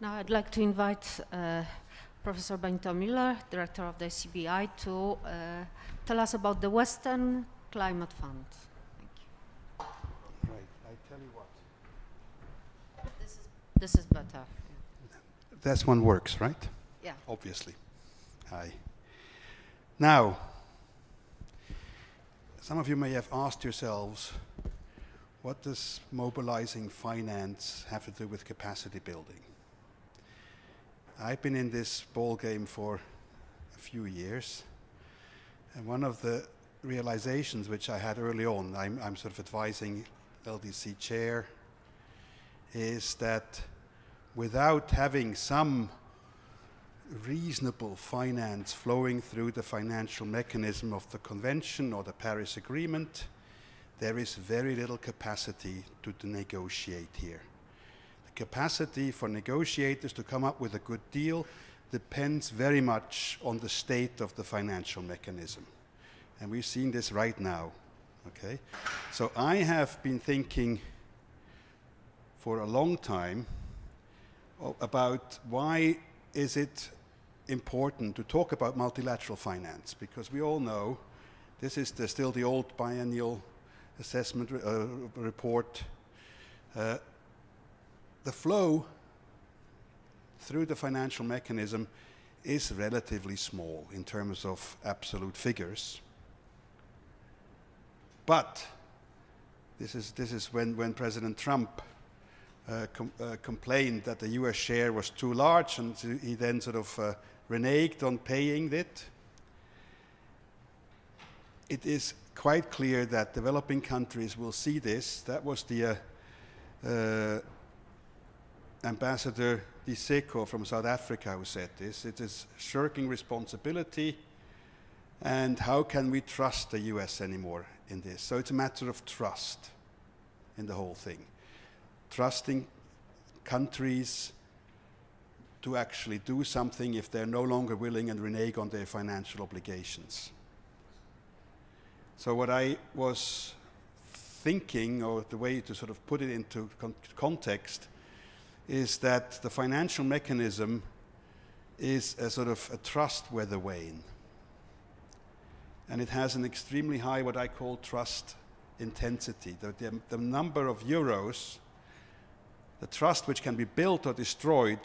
Now I'd like to invite Professor Benito Mueller, Director of the CBI, to tell us about the Western Climate Fund. Thank you. Right, I tell you what. This is better. This one works, right? Yeah. Obviously. Hi. Now, some of you may have asked yourselves, what does mobilizing finance have to do with capacity building? I've been in this ball game for a few years, and one of the realizations which I had early on, I'm sort of advising LDC chair, is that without having some reasonable finance flowing through the financial mechanism of the convention or the Paris Agreement, there is very little capacity to negotiate here. The capacity for negotiators to come up with a good deal depends very much on the state of the financial mechanism. And we've seen this right now, okay? So I have been thinking for a long time about why is it important to talk about multilateral finance, because we all know this is still the old biennial assessment report. The flow through the financial mechanism is relatively small in terms of absolute figures. But this is when President Trump complained that the US share was too large, and he then sort of reneged on paying it. It is quite clear that developing countries will see this. That was the Ambassador Di Seco from South Africa who said this. It is shirking responsibility, and how can we trust the US anymore in this? So it's a matter of trust in the whole thing. Trusting countries to actually do something if they're no longer willing and renege on their financial obligations. So what I was thinking, or the way to sort of put it into context, is that the financial mechanism is a sort of a trust weather vane. And it has an extremely high, what I call trust intensity. The number of euros, the trust which can be built or destroyed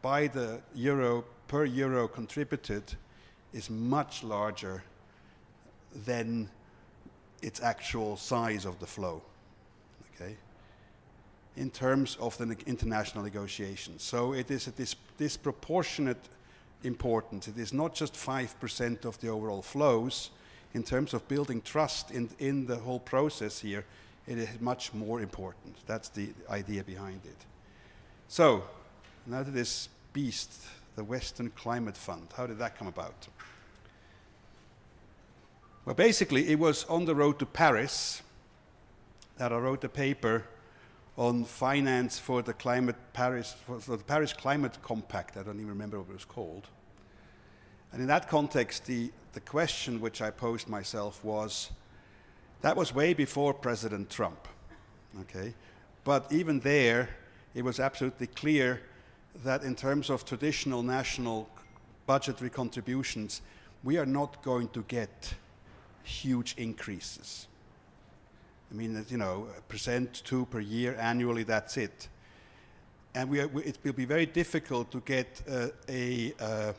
by the euro per euro contributed, is much larger than its actual size of the flow, okay, in terms of the international negotiations. So it is a disproportionate importance. It is not just 5% of the overall flows. In terms of building trust in the whole process here, it is much more important. That's the idea behind it. So, now to this beast, the Western Climate Fund. How did that come about? Well, basically, it was on the road to Paris that I wrote a paper on finance for the for the Paris Climate Compact. I don't even remember what it was called. And in that context, the question which I posed myself was, that was way before President Trump, okay? But even there, it was absolutely clear that in terms of traditional national budgetary contributions, we are not going to get huge increases. I mean, you know, 1%, 2% per year annually, that's it. And it will be very difficult to get a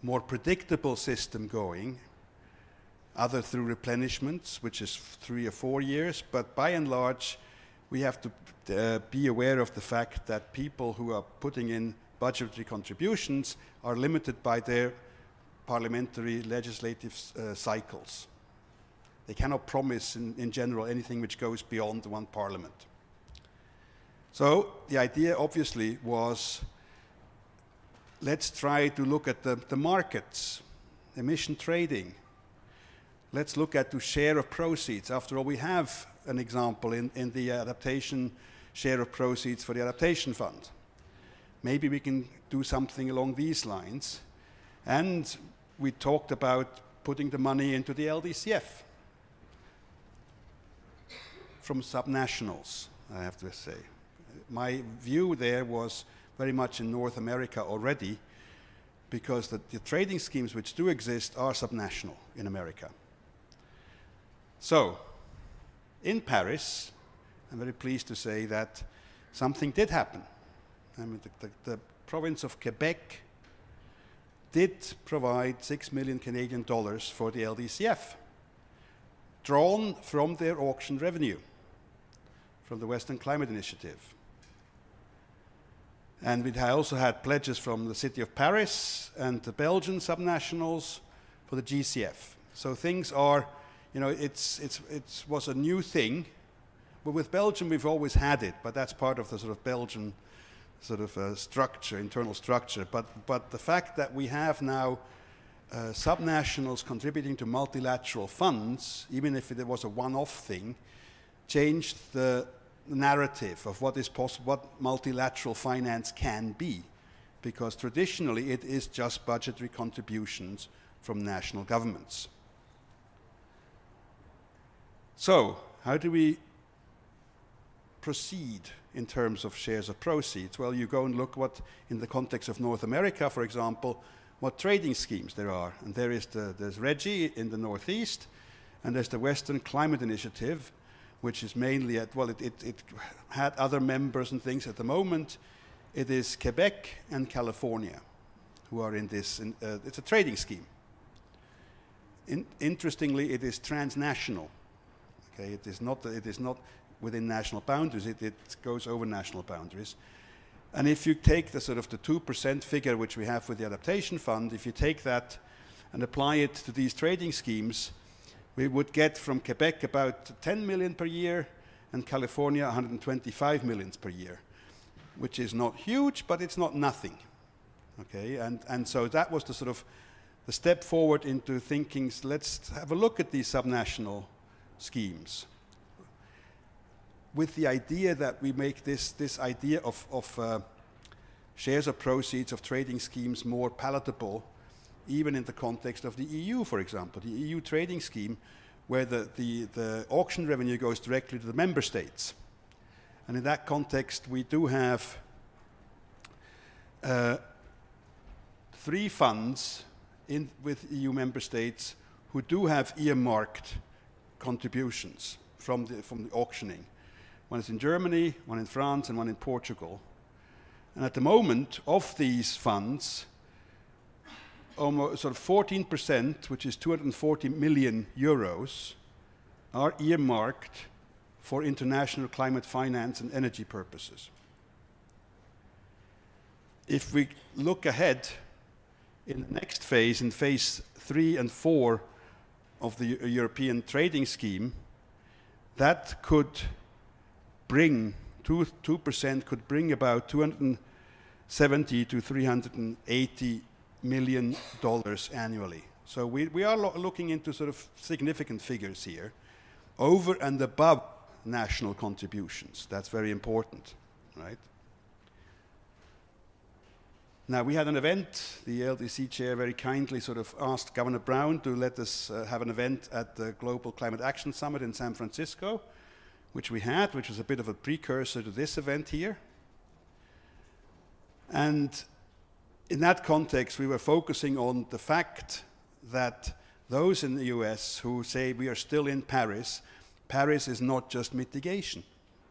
more predictable system going, other through replenishments, which is 3 or 4 years. But by and large, we have to be aware of the fact that people who are putting in budgetary contributions are limited by their parliamentary legislative cycles. They cannot promise in general anything which goes beyond one parliament. So the idea obviously was, let's try to look at the markets, emission trading. Let's look at the share of proceeds. After all, we have an example in the adaptation share of proceeds for the adaptation fund. Maybe we can do something along these lines. And we talked about putting the money into the LDCF from subnationals, I have to say. My view there was, very much in North America already, because the trading schemes which do exist are subnational in America. So, in Paris, I'm very pleased to say that something did happen. I mean, the province of Quebec did provide 6 million Canadian dollars for the LDCF, drawn from their auction revenue, from the Western Climate Initiative. And we also had pledges from the city of Paris and the Belgian subnationals for the GCF. So things are, you know, it was a new thing. But with Belgium, we've always had it, but that's part of the sort of Belgian sort of structure, internal structure. But the fact that we have now subnationals contributing to multilateral funds, even if it was a one-off thing, changed the narrative of what is possible, what multilateral finance can be, because traditionally it is just budgetary contributions from national governments. So, how do we proceed in terms of shares of proceeds? Well, you go and look what, in the context of North America, for example, what trading schemes there are. And there's RGGI in the Northeast, and there's the Western Climate Initiative, which is mainly at, well, it had other members and things. At the moment, it is Quebec and California who are in this. It's a trading scheme. Interestingly, it is transnational. Okay, it is not within national boundaries. It goes over national boundaries. And if you take the sort of the 2% figure which we have with the adaptation fund, if you take that and apply it to these trading schemes, we would get from Quebec about 10 million per year and California 125 million per year, which is not huge, but it's not nothing. Okay, and so that was the sort of the step forward into thinking, let's have a look at these subnational schemes, with the idea that we make this idea of shares of proceeds of trading schemes more palatable, even in the context of the EU, for example, the EU trading scheme, where the auction revenue goes directly to the member states. And in that context, we do have 3 funds with EU member states who do have earmarked contributions from the auctioning. One is in Germany, one in France, and one in Portugal. And at the moment, of these funds, almost sort of 14%, which is 240 million euros, are earmarked for international climate finance and energy purposes. If we look ahead in the next phase, in phase 3 and 4 of the European trading scheme, that could bring 2% could bring about $270 to $380 million annually. So we are looking into sort of significant figures here, over and above national contributions. That's very important, right? Now, we had an event. The LDC chair very kindly sort of asked Governor Brown to let us have an event at the Global Climate Action Summit in San Francisco, which we had, which was a bit of a precursor to this event here. And in that context, we were focusing on the fact that those in the US who say we are still in Paris, Paris is not just mitigation.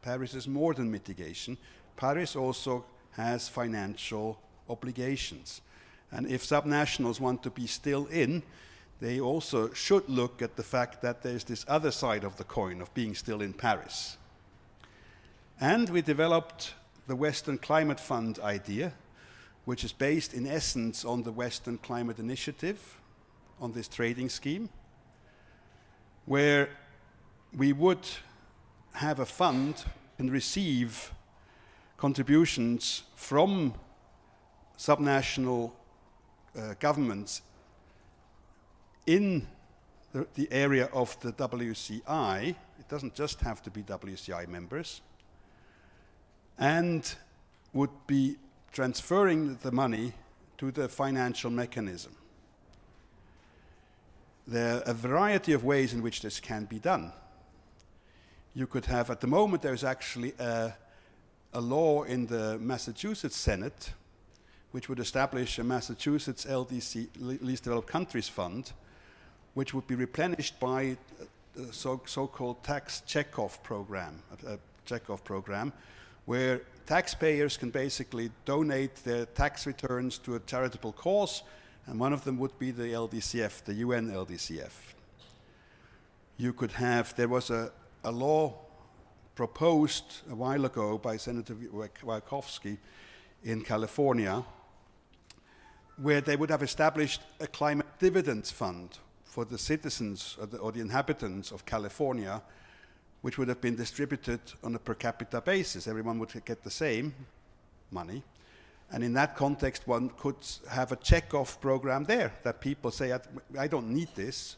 Paris is more than mitigation. Paris also has financial obligations. And if subnationals want to be still in, they also should look at the fact that there's this other side of the coin of being still in Paris. And we developed the Western Climate Fund idea, which is based in essence on the Western Climate Initiative, on this trading scheme, where we would have a fund and receive contributions from subnational governments in the area of the WCI. It doesn't just have to be WCI members, and would be transferring the money to the financial mechanism. There are a variety of ways in which this can be done. You could have, at the moment, there's actually a a law in the Massachusetts Senate which would establish a Massachusetts LDC, Least Developed Countries Fund, which would be replenished by the so-called tax check-off program, where taxpayers can basically donate their tax returns to a charitable cause, and one of them would be the LDCF, the UN LDCF. You could have, there was a law proposed a while ago by Senator Wojciechowski in California, where they would have established a climate dividends fund for the citizens or the inhabitants of California, which would have been distributed on a per capita basis. Everyone would get the same money. And in that context, one could have a check-off program there, that people say, I don't need this,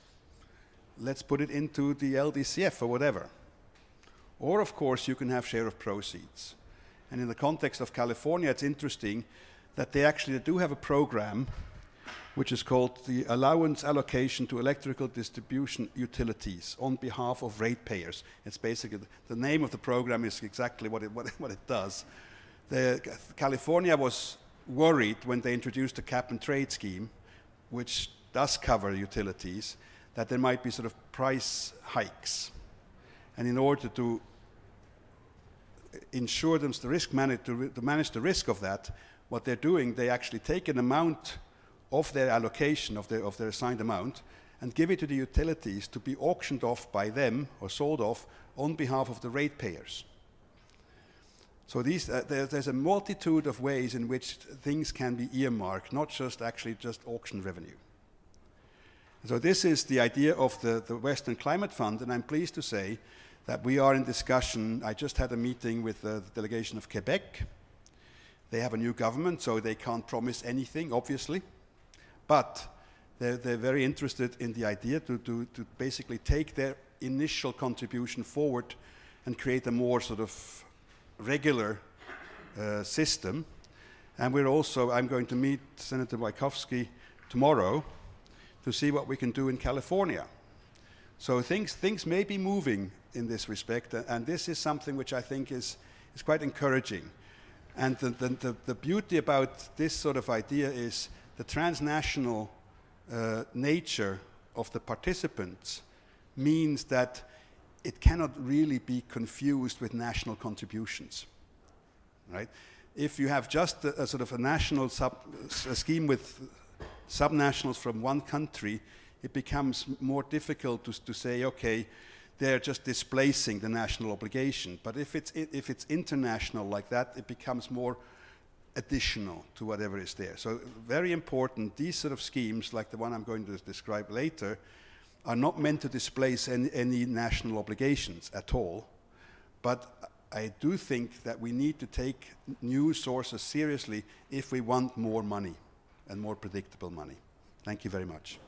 let's put it into the LDCF or whatever. Or, of course, you can have share of proceeds. And in the context of California, it's interesting that they actually do have a program which is called the Allowance Allocation to Electrical Distribution Utilities on behalf of ratepayers. It's basically, the name of the program is exactly what it does. California was worried when they introduced a cap and trade scheme, which does cover utilities, that there might be sort of price hikes. And in order to ensure them the risk to manage the risk of that, what they're doing, they actually take an amount of their allocation, of their assigned amount, and give it to the utilities to be auctioned off by them or sold off on behalf of the ratepayers. So there's a multitude of ways in which things can be earmarked, not just auction revenue. So this is the idea of the Western Climate Fund, and I'm pleased to say that we are in discussion. I just had a meeting with the delegation of Quebec. They have a new government, so they can't promise anything, obviously. But they're very interested in the idea to basically take their initial contribution forward and create a more sort of regular system. And I'm going to meet Senator Wojciechowski tomorrow to see what we can do in California. So things may be moving in this respect, and this is something which I think is quite encouraging. And the beauty about this sort of idea is the transnational nature of the participants means that it cannot really be confused with national contributions, right? If you have just a sort of a national scheme with subnationals from one country, it becomes more difficult to say, okay, they're just displacing the national obligation. But if it's international like that, it becomes more additional to whatever is there. So very important, these sort of schemes, like the one I'm going to describe later, are not meant to displace any national obligations at all. But I do think that we need to take new sources seriously if we want more money and more predictable money. Thank you very much.